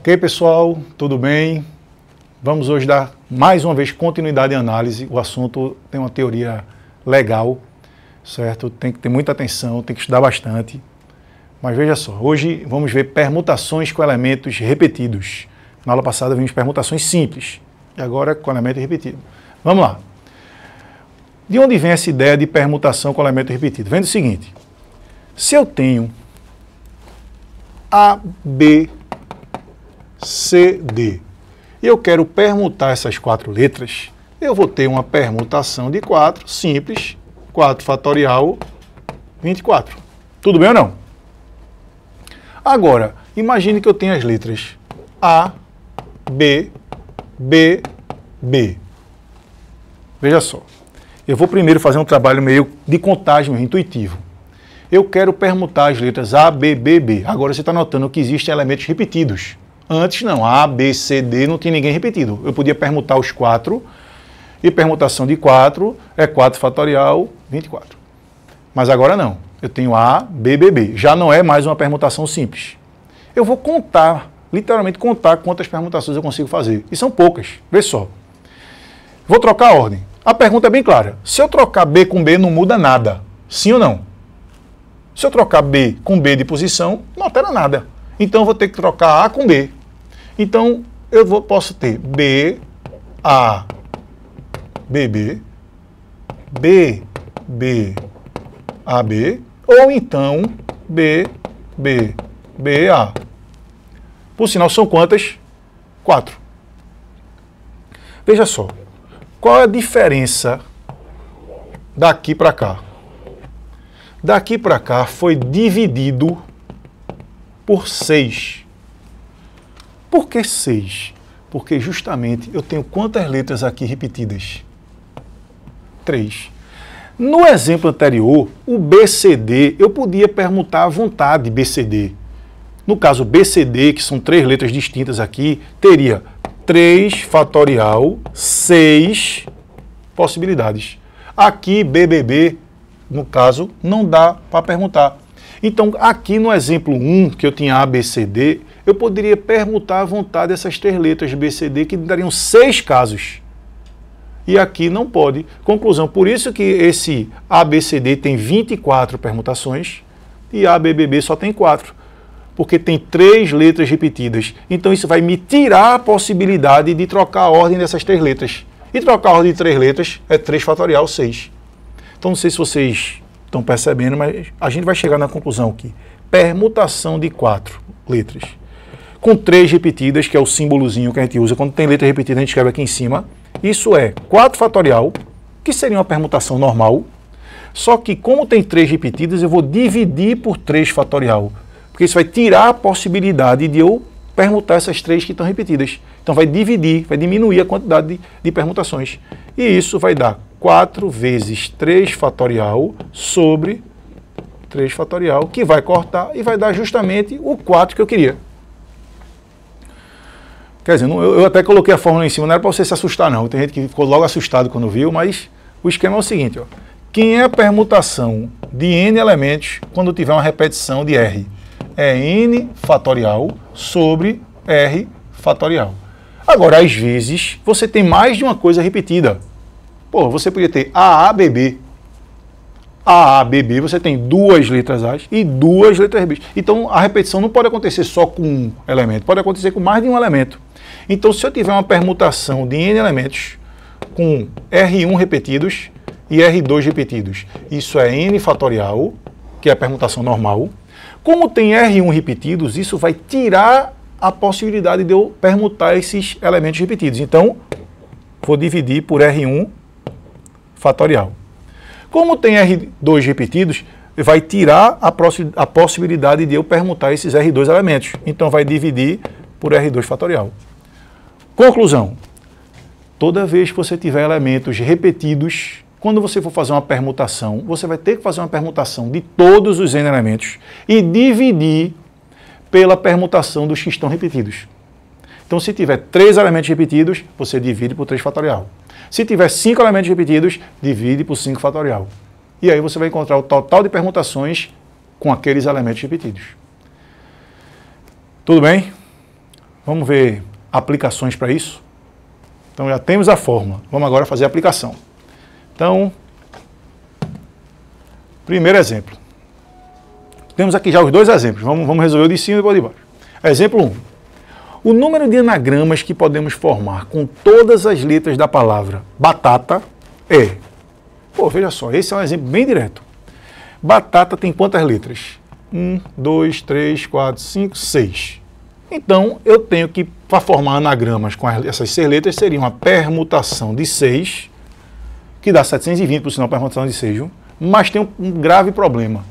Ok, pessoal? Tudo bem? Vamos hoje dar mais uma vez continuidade em análise. O assunto tem uma teoria legal, certo? Tem que ter muita atenção, tem que estudar bastante. Mas veja só, hoje vamos ver permutações com elementos repetidos. Na aula passada vimos permutações simples, e agora com elemento repetido. Vamos lá. De onde vem essa ideia de permutação com elemento repetido? Vem do seguinte: se eu tenho A, B, C, D, e eu quero permutar essas quatro letras, eu vou ter uma permutação de 4, simples, 4 fatorial, 24. Tudo bem ou não? Agora, imagine que eu tenho as letras A, B, B, B. Veja só, eu vou primeiro fazer um trabalho meio de contagem, meio intuitivo. Eu quero permutar as letras A, B, B, B. Agora você está notando que existem elementos repetidos. Antes não, A, B, C, D não tinha ninguém repetido. Eu podia permutar os 4, e permutação de 4 é 4 fatorial, 24. Mas agora não, eu tenho A, B, B, B. Já não é mais uma permutação simples. Eu vou contar, literalmente contar quantas permutações eu consigo fazer. E são poucas, vê só. Vou trocar a ordem. A pergunta é bem clara. Se eu trocar B com B, não muda nada. Sim ou não? Se eu trocar B com B de posição, não altera nada. Então eu vou ter que trocar A com B. Então eu posso ter B, A, B, B, B, B, A, B, ou então B, B, B, A. Por sinal, são quantas? 4. Veja só, qual é a diferença daqui para cá? Daqui para cá foi dividido por 6. Por que 6? Porque justamente eu tenho quantas letras aqui repetidas? 3. No exemplo anterior, o BCD, eu podia permutar à vontade BCD. No caso BCD, que são 3 letras distintas aqui, teria 3 fatorial, 6 possibilidades. Aqui, BBB, no caso, não dá para permutar. Então, aqui no exemplo 1, que eu tinha A, B, C, D, eu poderia permutar à vontade essas 3 letras BCD, que dariam 6 casos. E aqui não pode. Conclusão, por isso que esse ABCD tem 24 permutações e ABBB só tem 4. Porque tem 3 letras repetidas. Então isso vai me tirar a possibilidade de trocar a ordem dessas 3 letras. E trocar a ordem de 3 letras é 3 fatorial 6. Então não sei se vocês estão percebendo, mas a gente vai chegar na conclusão aqui. Permutação de 4 letras com 3 repetidas, que é o símbolozinho que a gente usa. Quando tem letra repetida, a gente escreve aqui em cima. Isso é 4 fatorial, que seria uma permutação normal. Só que como tem 3 repetidas, eu vou dividir por 3 fatorial. Porque isso vai tirar a possibilidade de eu permutar essas 3 que estão repetidas. Então vai dividir, vai diminuir a quantidade de permutações. E isso vai dar 4 vezes 3 fatorial sobre 3 fatorial, que vai cortar e vai dar justamente o 4 que eu queria. Quer dizer, eu até coloquei a fórmula em cima, não era para você se assustar não. Tem gente que ficou logo assustado quando viu, mas o esquema é o seguinte, ó. Quem é a permutação de n elementos quando tiver uma repetição de R? É n fatorial sobre R fatorial. Agora, às vezes, você tem mais de uma coisa repetida. Pô, você podia ter AABB. AABB, você tem 2 letras A e 2 letras B. Então, a repetição não pode acontecer só com um elemento, pode acontecer com mais de um elemento. Então, se eu tiver uma permutação de n elementos com R1 repetidos e R2 repetidos, isso é n fatorial, que é a permutação normal. Como tem R1 repetidos, isso vai tirar a possibilidade de eu permutar esses elementos repetidos. Então, vou dividir por R1 fatorial. Como tem R2 repetidos, vai tirar a possibilidade de eu permutar esses R2 elementos. Então, vai dividir por R2 fatorial. Conclusão. Toda vez que você tiver elementos repetidos, quando você for fazer uma permutação, você vai ter que fazer uma permutação de todos os n elementos e dividir pela permutação dos que estão repetidos. Então, se tiver 3 elementos repetidos, você divide por 3 fatorial. Se tiver 5 elementos repetidos, divide por 5 fatorial. E aí você vai encontrar o total de permutações com aqueles elementos repetidos. Tudo bem? Vamos ver aplicações para isso? Então já temos a fórmula. Vamos agora fazer a aplicação. Então, primeiro exemplo. Temos aqui já os dois exemplos. Vamos resolver o de cima e o de baixo. Exemplo 1. O número de anagramas que podemos formar com todas as letras da palavra batata é... Pô, veja só, esse é um exemplo bem direto. Batata tem quantas letras? 1, 2, 3, 4, 5, 6. Então, eu tenho que, para formar anagramas com essas 6 letras, seria uma permutação de 6, que dá 720, por sinal, permutação de 6, viu? Mas tem um grave problema.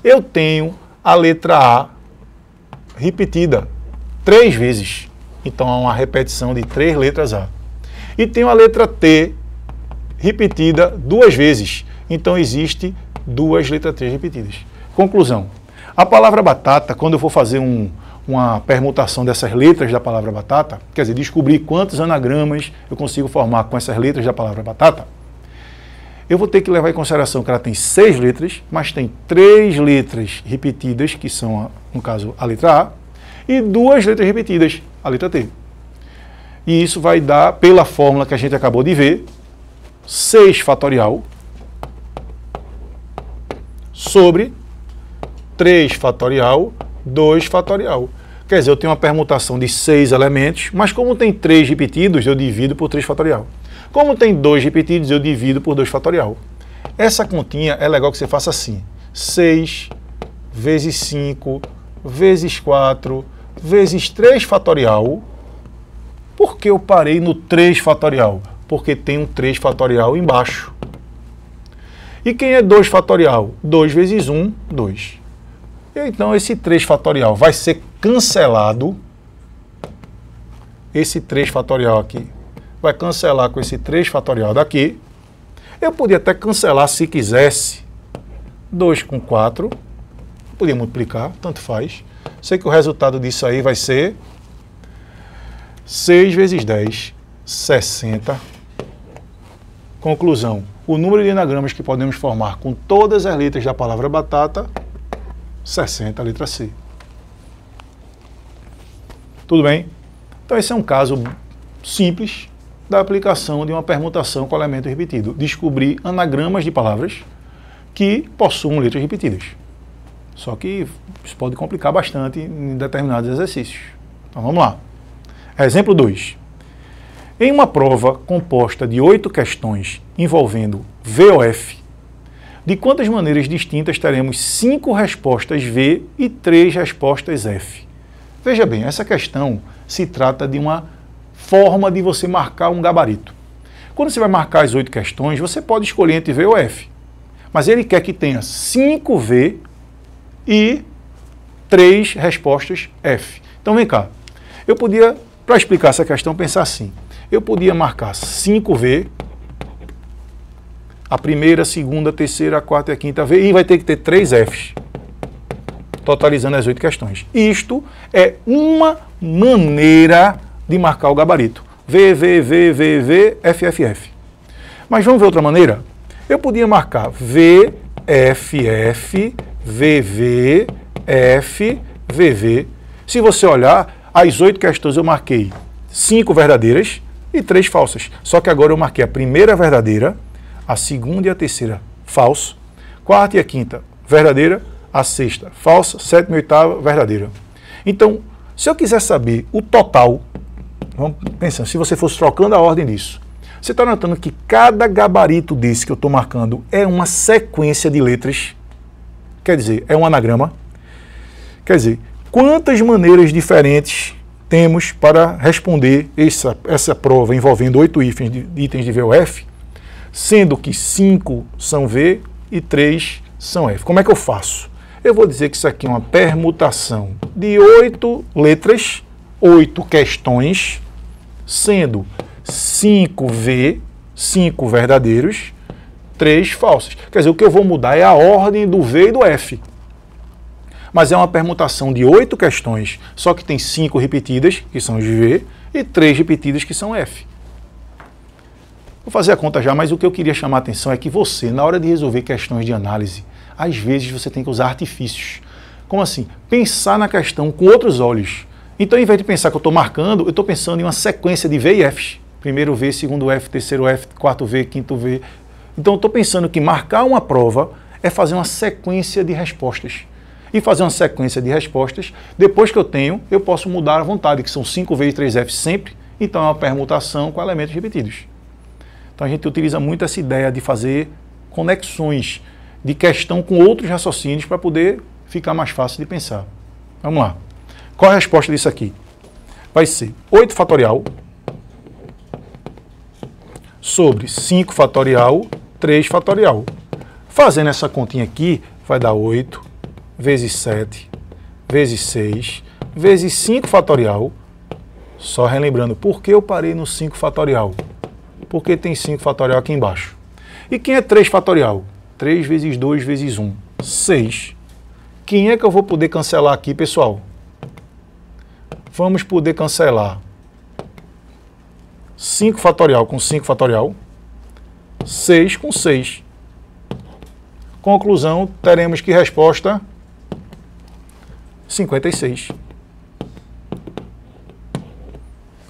Eu tenho a letra A repetida 3 vezes. Então, há uma repetição de 3 letras A. E tenho a letra T repetida 2 vezes. Então, existe 2 letras T repetidas. Conclusão. A palavra batata, quando eu for fazer uma permutação dessas letras da palavra batata, quer dizer, descobrir quantos anagramas eu consigo formar com essas letras da palavra batata, eu vou ter que levar em consideração que ela tem 6 letras, mas tem 3 letras repetidas, que são, no caso, a letra A, e 2 letras repetidas, a letra T. E isso vai dar, pela fórmula que a gente acabou de ver, 6 fatorial sobre 3 fatorial, 2 fatorial. Quer dizer, eu tenho uma permutação de 6 elementos, mas como tem 3 repetidos, eu divido por 3 fatorial. Como tem 2 repetidos, eu divido por 2 fatorial. Essa continha é legal que você faça assim. 6 vezes 5 vezes 4 vezes 3 fatorial. Por que eu parei no 3 fatorial? Porque tem um 3 fatorial embaixo. E quem é 2 fatorial? 2 vezes 1, 2. Então, esse 3 fatorial vai ser cancelado. Esse 3 fatorial aqui vai cancelar com esse 3 fatorial daqui. Eu podia até cancelar, se quisesse, 2 com 4. Podia multiplicar, tanto faz. Sei que o resultado disso aí vai ser 6 vezes 10, 60. Conclusão. O número de anagramas que podemos formar com todas as letras da palavra batata, 60, letra C. Tudo bem? Então esse é um caso simples da aplicação de uma permutação com elemento repetido. Descobrir anagramas de palavras que possuam letras repetidas. Só que isso pode complicar bastante em determinados exercícios. Então vamos lá. Exemplo 2. Em uma prova composta de 8 questões envolvendo VOF, de quantas maneiras distintas teremos 5 respostas V e 3 respostas F? Veja bem, essa questão se trata de uma forma de você marcar um gabarito. Quando você vai marcar as 8 questões, você pode escolher entre V ou F. Mas ele quer que tenha 5 V e 3 respostas F. Então vem cá. Eu podia, para explicar essa questão, pensar assim. Eu podia marcar 5V, a primeira, a segunda, a terceira, a quarta e a quinta V, e vai ter que ter 3 Fs, totalizando as 8 questões. Isto é uma maneira de marcar o gabarito. V, V, V, V, V, F, F, F. Mas vamos ver outra maneira? Eu podia marcar V, F, F, V, V, F, V, V. Se você olhar, as 8 questões eu marquei 5 verdadeiras e 3 falsas. Só que agora eu marquei a primeira verdadeira, a segunda e a terceira falso, quarta e a quinta verdadeira, a sexta falsa, sétima e oitava verdadeira. Então, se eu quiser saber o total, vamos pensar, se você fosse trocando a ordem disso, você está notando que cada gabarito desse que eu estou marcando é uma sequência de letras, quer dizer, é um anagrama. Quer dizer, quantas maneiras diferentes temos para responder essa prova envolvendo 8 itens de VOF, sendo que 5 são V e 3 são F. Como é que eu faço? Eu vou dizer que isso aqui é uma permutação de 8 letras, 8 questões, sendo 5 V, 5 verdadeiros, 3 falsas. Quer dizer, o que eu vou mudar é a ordem do V e do F. Mas é uma permutação de 8 questões, só que tem 5 repetidas, que são os V, e 3 repetidas, que são F. Vou fazer a conta já, mas o que eu queria chamar a atenção é que você, na hora de resolver questões de análise, às vezes você tem que usar artifícios. Como assim? Pensar na questão com outros olhos. Então, em vez de pensar que eu estou marcando, eu estou pensando em uma sequência de V e Fs. Primeiro V, segundo F, terceiro F, quarto V, quinto V. Então, eu estou pensando que marcar uma prova é fazer uma sequência de respostas. E fazer uma sequência de respostas, depois que eu tenho, eu posso mudar à vontade, que são 5 vezes 3F sempre. Então, é uma permutação com elementos repetidos. Então, a gente utiliza muito essa ideia de fazer conexões de questão com outros raciocínios para poder ficar mais fácil de pensar. Vamos lá. Qual é a resposta disso aqui? Vai ser 8 fatorial sobre 5 fatorial, 3 fatorial. Fazendo essa continha aqui, vai dar 8 vezes 7 vezes 6 vezes 5 fatorial. Só relembrando, por que eu parei no 5 fatorial? Porque tem 5 fatorial aqui embaixo. E quem é 3 fatorial? 3 vezes 2 vezes 1, 6. Quem é que eu vou poder cancelar aqui, pessoal? Vamos poder cancelar 5 fatorial com 5 fatorial, 6 com 6. Conclusão, teremos que resposta 56.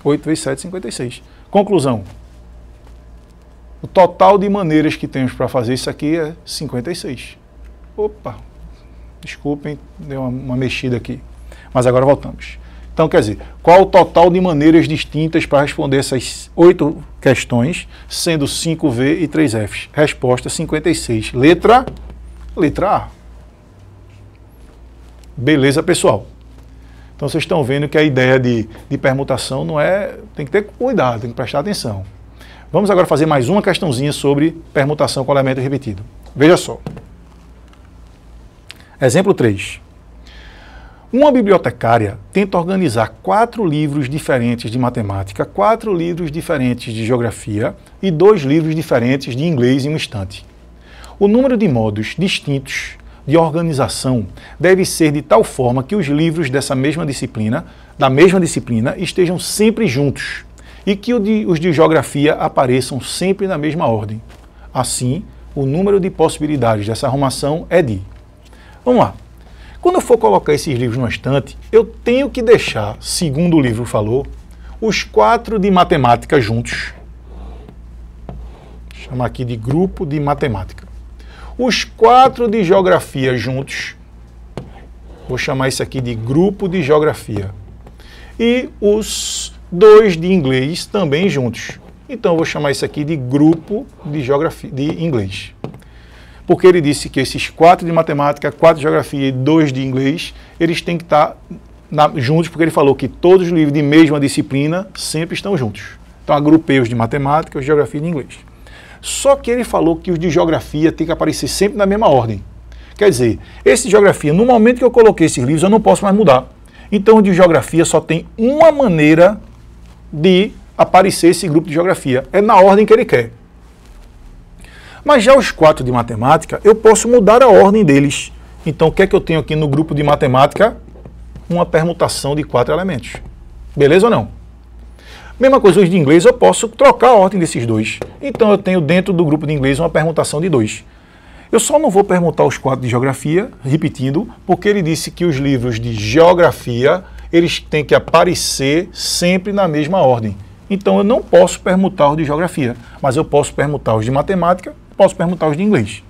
8 vezes 7, 56. Conclusão. O total de maneiras que temos para fazer isso aqui é 56. Opa, desculpem, deu uma mexida aqui. Mas agora voltamos. Então, quer dizer, qual o total de maneiras distintas para responder essas 8 questões, sendo 5V e 3Fs? Resposta 56. Letra A. Beleza, pessoal? Então, vocês estão vendo que a ideia de permutação não é... Tem que ter cuidado, tem que prestar atenção. Vamos agora fazer mais uma questãozinha sobre permutação com elemento repetido. Veja só. Exemplo 3. Uma bibliotecária tenta organizar 4 livros diferentes de matemática, 4 livros diferentes de geografia e 2 livros diferentes de inglês em um estante. O número de modos distintos de organização deve ser de tal forma que os livros da mesma disciplina, estejam sempre juntos e que os de geografia apareçam sempre na mesma ordem. Assim, o número de possibilidades dessa arrumação é de... Vamos lá. Quando eu for colocar esses livros no estante, eu tenho que deixar, segundo o livro falou, os 4 de matemática juntos. Vou chamar aqui de grupo de matemática. Os 4 de geografia juntos. Vou chamar isso aqui de grupo de geografia. E os 2 de inglês também juntos. Então, eu vou chamar isso aqui de grupo de geografia, de inglês. Porque ele disse que esses 4 de matemática, 4 de geografia e 2 de inglês, eles têm que estar juntos, porque ele falou que todos os livros de mesma disciplina sempre estão juntos. Então, agrupei os de matemática, os de geografia e de inglês. Só que ele falou que os de geografia têm que aparecer sempre na mesma ordem. Quer dizer, esse de geografia, no momento que eu coloquei esses livros, eu não posso mais mudar. Então, o de geografia só tem uma maneira de aparecer esse grupo de geografia. É na ordem que ele quer. Mas já os 4 de matemática, eu posso mudar a ordem deles. Então, o que é que eu tenho aqui no grupo de matemática? Uma permutação de 4 elementos. Beleza ou não? Mesma coisa os de inglês, eu posso trocar a ordem desses 2. Então, eu tenho dentro do grupo de inglês uma permutação de 2. Eu só não vou permutar os 4 de geografia, repetindo, porque ele disse que os livros de geografia, eles têm que aparecer sempre na mesma ordem. Então, eu não posso permutar os de geografia, mas eu posso permutar os de matemática, posso permutar os de inglês.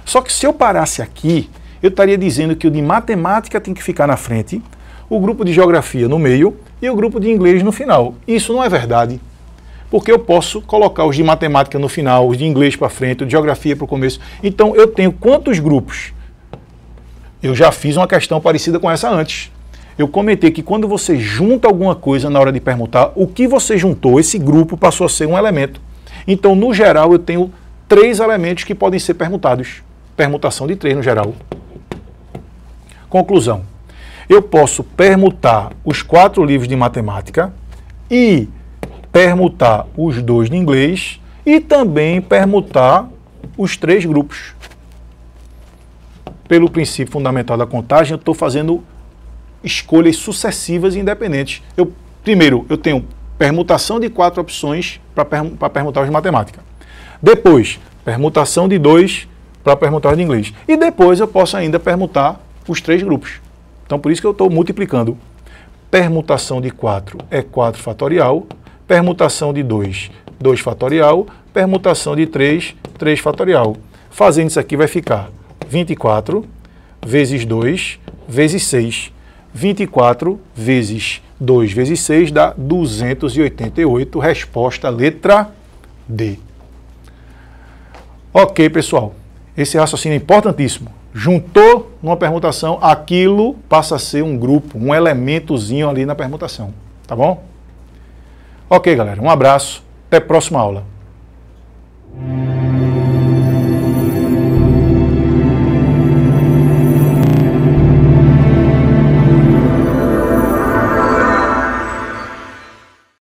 Só que se eu parasse aqui, eu estaria dizendo que o de matemática tem que ficar na frente, o grupo de geografia no meio e o grupo de inglês no final. Isso não é verdade, porque eu posso colocar os de matemática no final, os de inglês para frente, o de geografia para o começo. Então, eu tenho quantos grupos? Eu já fiz uma questão parecida com essa antes. Eu comentei que quando você junta alguma coisa na hora de permutar, o que você juntou, esse grupo passou a ser um elemento. Então, no geral, eu tenho 3 elementos que podem ser permutados. Permutação de 3 no geral. Conclusão. Eu posso permutar os 4 livros de matemática e permutar os 2 de inglês e também permutar os 3 grupos. Pelo princípio fundamental da contagem, eu estou fazendo escolhas sucessivas e independentes. Primeiro, eu tenho permutação de 4 opções para permutar os de matemática. Depois, permutação de 2 para permutar os de inglês. E depois eu posso ainda permutar os 3 grupos. Então, por isso que eu estou multiplicando. permutação de 4 é 4 fatorial, permutação de 2, 2 fatorial, permutação de 3, 3 fatorial. Fazendo isso aqui vai ficar 24 vezes 2 vezes 6. 24 vezes 2 vezes 6 dá 288, resposta letra D. Ok, pessoal, esse raciocínio é importantíssimo. Juntou numa permutação, aquilo passa a ser um grupo, um elementozinho ali na permutação, tá bom? Ok, galera, um abraço, até a próxima aula.